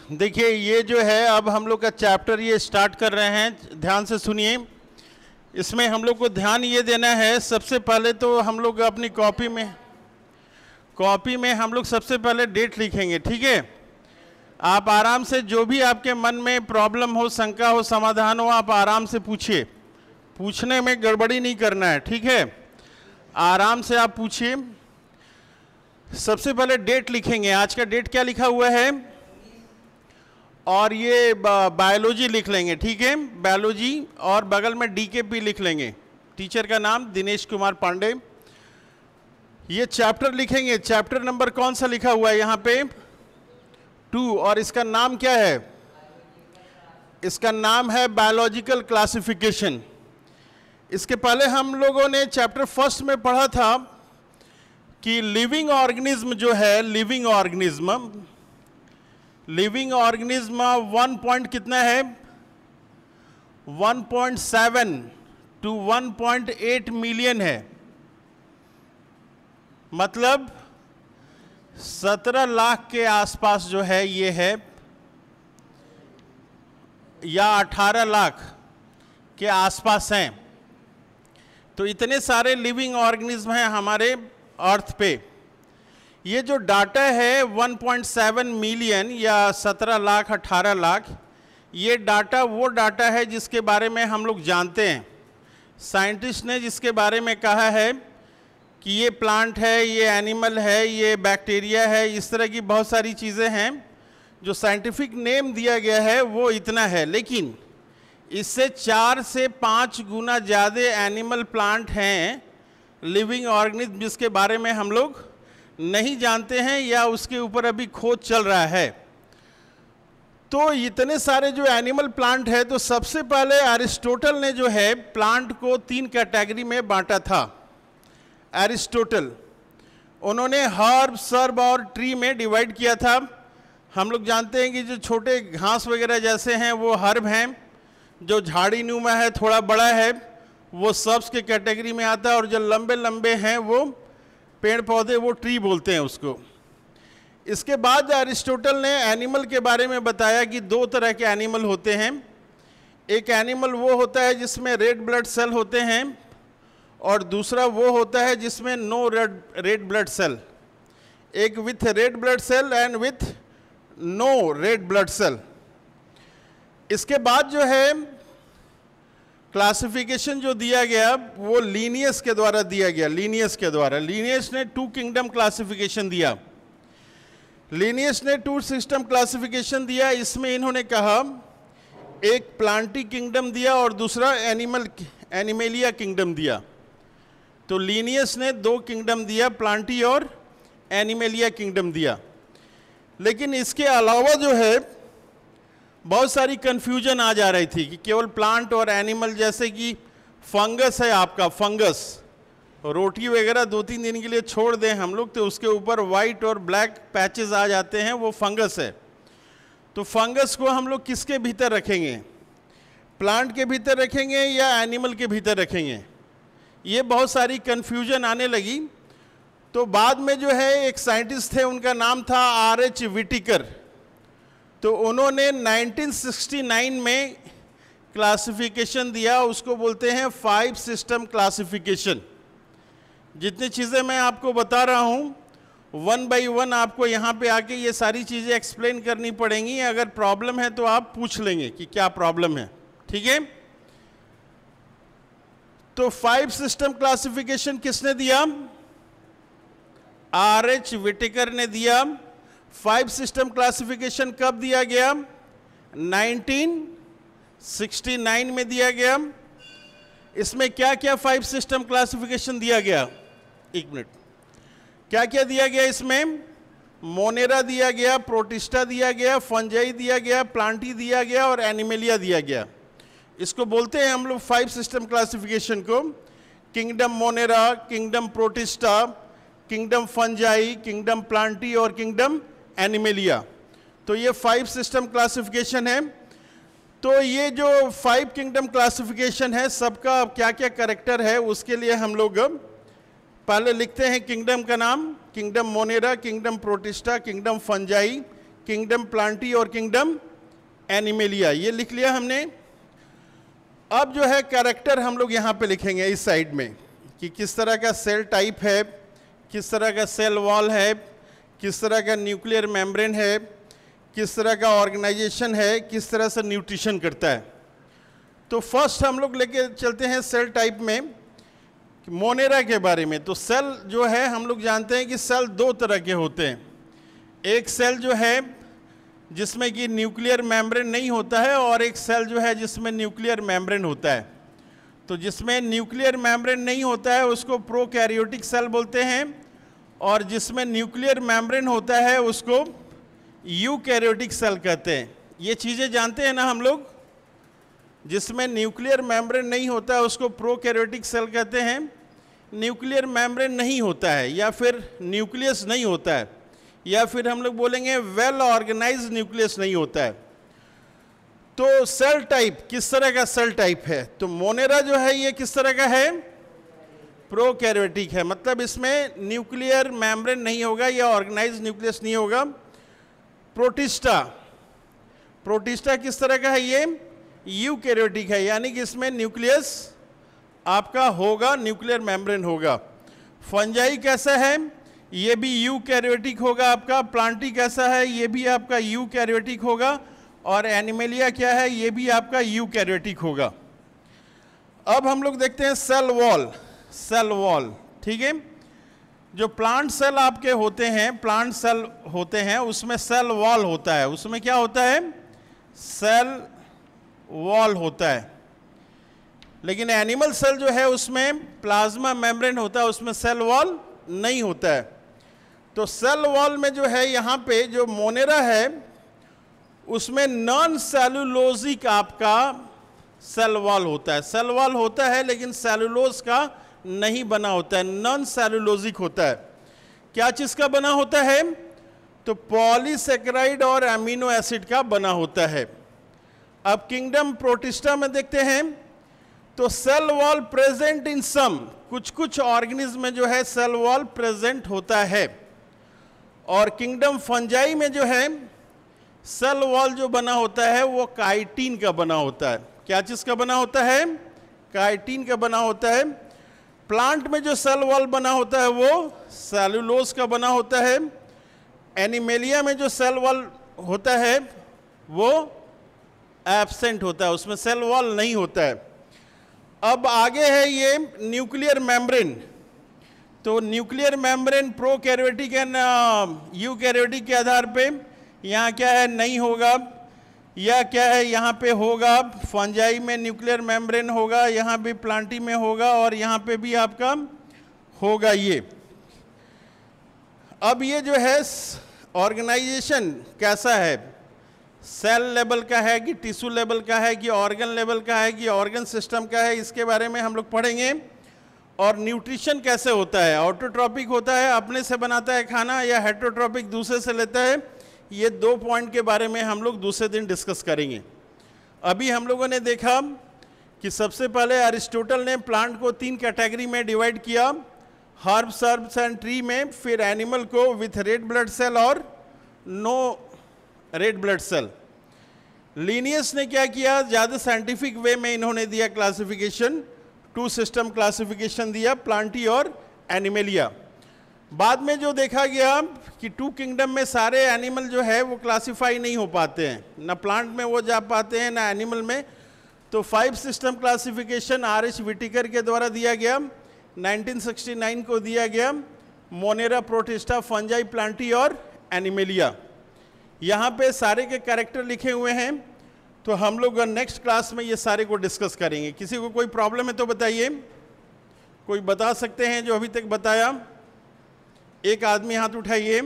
देखिए ये जो है अब हम लोग का चैप्टर ये स्टार्ट कर रहे हैं, ध्यान से सुनिए। इसमें हम लोग को ध्यान ये देना है, सबसे पहले तो हम लोग अपनी कॉपी में हम लोग सबसे पहले डेट लिखेंगे, ठीक है। आप आराम से जो भी आपके मन में प्रॉब्लम हो, शंका हो, समाधान हो, आप आराम से पूछिए। पूछने में गड़बड़ी नहीं करना है, ठीक है। आराम से आप पूछिए। सबसे पहले डेट लिखेंगे। आज का डेट क्या लिखा हुआ है, और ये बायोलॉजी लिख लेंगे, ठीक है, बायोलॉजी, और बगल में DKP लिख लेंगे। टीचर का नाम दिनेश कुमार पांडे। ये चैप्टर लिखेंगे। चैप्टर नंबर कौन सा लिखा हुआ है यहाँ पे, 2, और इसका नाम क्या है, इसका नाम है बायोलॉजिकल क्लासिफिकेशन। इसके पहले हम लोगों ने चैप्टर फर्स्ट में पढ़ा था कि लिविंग ऑर्गेनिज्म जो है, लिविंग ऑर्गेनिज्म 1 पॉइंट कितना है, 1.7 to 1.8 मिलियन है। मतलब 17 लाख के आसपास जो है ये है, या 18 लाख के आसपास हैं। तो इतने सारे लिविंग ऑर्गेनिज्म हैं हमारे अर्थ पे। ये जो डाटा है 1.7 मिलियन या 17 लाख 18 लाख, ये डाटा वो डाटा है जिसके बारे में हम लोग जानते हैं। साइंटिस्ट ने जिसके बारे में कहा है कि ये प्लांट है, ये एनिमल है, ये बैक्टीरिया है, इस तरह की बहुत सारी चीज़ें हैं जो साइंटिफिक नेम दिया गया है, वो इतना है। लेकिन इससे 4 से 5 गुना ज़्यादा एनिमल प्लांट हैं, लिविंग ऑर्गेनिज्म, जिसके बारे में हम लोग नहीं जानते हैं या उसके ऊपर अभी खोज चल रहा है। तो इतने सारे जो एनिमल प्लांट है, तो सबसे पहले अरिस्टोटल ने जो है प्लांट को 3 कैटेगरी में बांटा था। अरिस्टोटल, उन्होंने हर्ब, सर्ब और ट्री में डिवाइड किया था। हम लोग जानते हैं कि जो छोटे घास वगैरह जैसे हैं वो हर्ब हैं, जो झाड़ी नुमा है, थोड़ा बड़ा है, वो सर्ब्स के कैटेगरी में आता है, और जो लंबे लंबे हैं वो पेड़ पौधे, वो ट्री बोलते हैं उसको। इसके बाद अरिस्टोटल ने एनिमल के बारे में बताया कि 2 तरह के एनिमल होते हैं। एक एनिमल वो होता है जिसमें रेड ब्लड सेल होते हैं, और दूसरा वो होता है जिसमें नो रेड ब्लड सेल। एक with red blood cell and with no red blood cell. इसके बाद जो है क्लासिफिकेशन जो दिया गया वो लीनियस के द्वारा दिया गया। लीनियस ने 2 किंगडम क्लासिफिकेशन दिया। लीनियस ने 2 सिस्टम क्लासिफिकेशन दिया। इसमें इन्होंने कहा, एक प्लांटी किंगडम दिया और दूसरा एनिमेलिया किंगडम दिया। तो लीनियस ने 2 किंगडम दिया, प्लांटी और एनिमेलिया किंगडम दिया। लेकिन इसके अलावा जो है बहुत सारी कन्फ्यूजन आ जा रही थी कि केवल प्लांट और एनिमल, जैसे कि फंगस है आपका, फंगस, रोटी वगैरह 2-3 दिन के लिए छोड़ दें हम लोग तो उसके ऊपर वाइट और ब्लैक पैचेस आ जाते हैं, वो फंगस है। तो फंगस को हम लोग किसके भीतर रखेंगे, प्लांट के भीतर रखेंगे या एनिमल के भीतर रखेंगे, ये बहुत सारी कन्फ्यूजन आने लगी। तो बाद में जो है एक साइंटिस्ट थे, उनका नाम था R.H. विटिकर। तो उन्होंने 1969 में क्लासिफिकेशन दिया, उसको बोलते हैं 5 सिस्टम क्लासिफिकेशन। जितनी चीज़ें मैं आपको बता रहा हूँ 1 by 1 आपको यहाँ पे आके ये सारी चीज़ें एक्सप्लेन करनी पड़ेंगी। अगर प्रॉब्लम है तो आप पूछ लेंगे कि क्या प्रॉब्लम है, ठीक है। तो 5 सिस्टम क्लासिफिकेशन किसने दिया, R.H. विटिकर ने दिया। 5 सिस्टम क्लासिफिकेशन कब दिया गया, 1969 में दिया गया। इसमें क्या क्या 5 सिस्टम क्लासिफिकेशन दिया गया, 1 मिनट, क्या क्या दिया गया इसमें, मोनेरा दिया गया, प्रोटिस्टा दिया गया, फंजाई दिया गया, प्लांटी दिया गया और एनिमेलिया दिया गया। इसको बोलते हैं हम लोग 5 सिस्टम क्लासिफिकेशन को, kingdom Monera, kingdom protista, kingdom fungi, kingdom Plantae और किंगडम एनिमेलिया। तो ये 5 सिस्टम क्लासिफिकेशन है। तो ये जो 5 किंगडम क्लासिफिकेशन है, सबका क्या क्या कैरेक्टर है उसके लिए हम लोग पहले लिखते हैं किंगडम का नाम, kingdom Monera, kingdom protista, kingdom fungi, kingdom Plantae और किंगडम एनिमेलिया, ये लिख लिया हमने। अब जो है कैरेक्टर हम लोग यहाँ पे लिखेंगे इस साइड में कि किस तरह का सेल टाइप है, किस तरह का सेल वॉल है, किस तरह का न्यूक्लियर मेम्ब्रेन है, किस तरह का ऑर्गेनाइजेशन है, किस तरह से न्यूट्रिशन करता है। तो फर्स्ट हम लोग लेके चलते हैं सेल टाइप में मोनेरा के बारे में। तो सेल जो है हम लोग जानते हैं कि सेल दो तरह के होते हैं। एक सेल जो है जिसमें कि न्यूक्लियर मेम्ब्रेन नहीं होता है, और एक सेल जो है जिसमें न्यूक्लियर मेम्ब्रेन होता है। तो जिसमें न्यूक्लियर मेम्ब्रेन नहीं होता है उसको प्रोकैरियोटिक सेल बोलते हैं, और जिसमें न्यूक्लियर मेम्ब्रेन होता है उसको यूकैरियोटिक सेल कहते हैं। ये चीज़ें जानते हैं ना हम लोग। जिसमें न्यूक्लियर मेम्ब्रेन नहीं होता है उसको प्रोकैरियोटिक सेल कहते हैं, न्यूक्लियर मेम्ब्रेन नहीं होता है या फिर न्यूक्लियस नहीं होता है, या फिर हम लोग बोलेंगे वेल ऑर्गेनाइज्ड न्यूक्लियस नहीं होता है। तो सेल टाइप किस तरह का सेल टाइप है, तो मोनेरा जो है ये किस तरह का है, प्रोकैरियोटिक है, मतलब इसमें न्यूक्लियर मेम्ब्रेन नहीं होगा या ऑर्गेनाइज्ड न्यूक्लियस नहीं होगा। प्रोटिस्टा, प्रोटिस्टा किस तरह का है, ये यूकैरियोटिक है, यानी कि इसमें न्यूक्लियस आपका होगा, न्यूक्लियर मेम्ब्रेन होगा। फंजाई कैसा है, ये भी यूकैरियोटिक होगा आपका। प्लांटी कैसा है, ये भी आपका यूकैरियोटिक होगा। और एनिमेलिया क्या है, ये भी आपका यूकैरियोटिक होगा। अब हम लोग देखते हैं सेल वॉल। सेल वॉल, ठीक है, जो प्लांट सेल आपके होते हैं, प्लांट सेल होते हैं, उसमें सेल वॉल होता है। उसमें क्या होता है, सेल वॉल होता है। लेकिन एनिमल सेल जो है उसमें प्लाज्मा मेम्ब्रेन होता है, उसमें सेल वॉल नहीं होता है। तो सेल वॉल में जो है यहाँ पे जो मोनेरा है उसमें नॉन सेलुलोजिक आपका सेल वॉल होता है। सेल वॉल होता है लेकिन सेलुलोज का नहीं बना होता है, नॉन सेलुलोजिक होता है। क्या चीज़ का बना होता है, तो पॉलीसेकेराइड और अमीनो एसिड का बना होता है। अब किंगडम प्रोटिस्टा में देखते हैं तो सेल वॉल प्रेजेंट इन सम, कुछ कुछ ऑर्गेनिज्म में जो है सेल वॉल प्रेजेंट होता है। और किंगडम फंजाई में जो है सेल वॉल जो बना होता है वो काइटिन का बना होता है। क्या चीज़ का बना होता है, काइटिन का बना होता है। प्लांट में जो सेल वॉल बना होता है वो सेलुलोज का बना होता है। एनिमेलिया में जो सेल वॉल होता है वो एब्सेंट होता है, उसमें सेल वॉल नहीं होता है। अब आगे है ये न्यूक्लियर मेम्ब्रेन। तो nuclear membrane prokaryotic and eukaryotic के आधार पे यहाँ क्या है, नहीं होगा, या क्या है यहाँ पे होगा। फंजाई में न्यूक्लियर मेम्ब्रेन होगा, यहाँ भी प्लांटी में होगा, और यहाँ पे भी आपका होगा ये। अब ये जो है ऑर्गेनाइजेशन कैसा है, सेल लेवल का है कि टिश्यू लेवल का है कि ऑर्गन लेवल का है कि ऑर्गन सिस्टम का है, इसके बारे में हम लोग पढ़ेंगे। और न्यूट्रिशन कैसे होता है, ऑटोट्रॉपिक होता है, अपने से बनाता है खाना, या हेटरोट्रॉपिक दूसरे से लेता है। ये 2 पॉइंट के बारे में हम लोग दूसरे दिन डिस्कस करेंगे। अभी हम लोगों ने देखा कि सबसे पहले अरिस्टोटल ने प्लांट को 3 कैटेगरी में डिवाइड किया, हर्ब्स, सर्ब्स एंड ट्री में। फिर एनिमल को विथ रेड ब्लड सेल और no red blood cell. Linnaeus ने क्या किया, ज़्यादा साइंटिफिक वे में इन्होंने दिया क्लासिफिकेशन, 2 सिस्टम क्लासिफिकेशन दिया, प्लांटी और एनिमेलिया। बाद में जो देखा गया कि 2 किंगडम में सारे एनिमल जो है वो क्लासिफाई नहीं हो पाते हैं, ना प्लांट में वो जा पाते हैं ना एनिमल में। तो 5 सिस्टम क्लासिफिकेशन आर.एच. विटिकर के द्वारा दिया गया, 1969 को दिया गया, मोनेरा, प्रोटिस्टा, फंजाई, प्लांटी और एनिमेलिया। यहाँ पे सारे के कैरेक्टर लिखे हुए हैं। तो हम लोग नेक्स्ट क्लास में ये सारे को डिस्कस करेंगे। किसी को कोई प्रॉब्लम है तो बताइए, कोई बता सकते हैं जो अभी तक बताया, एक आदमी हाथ उठाइए।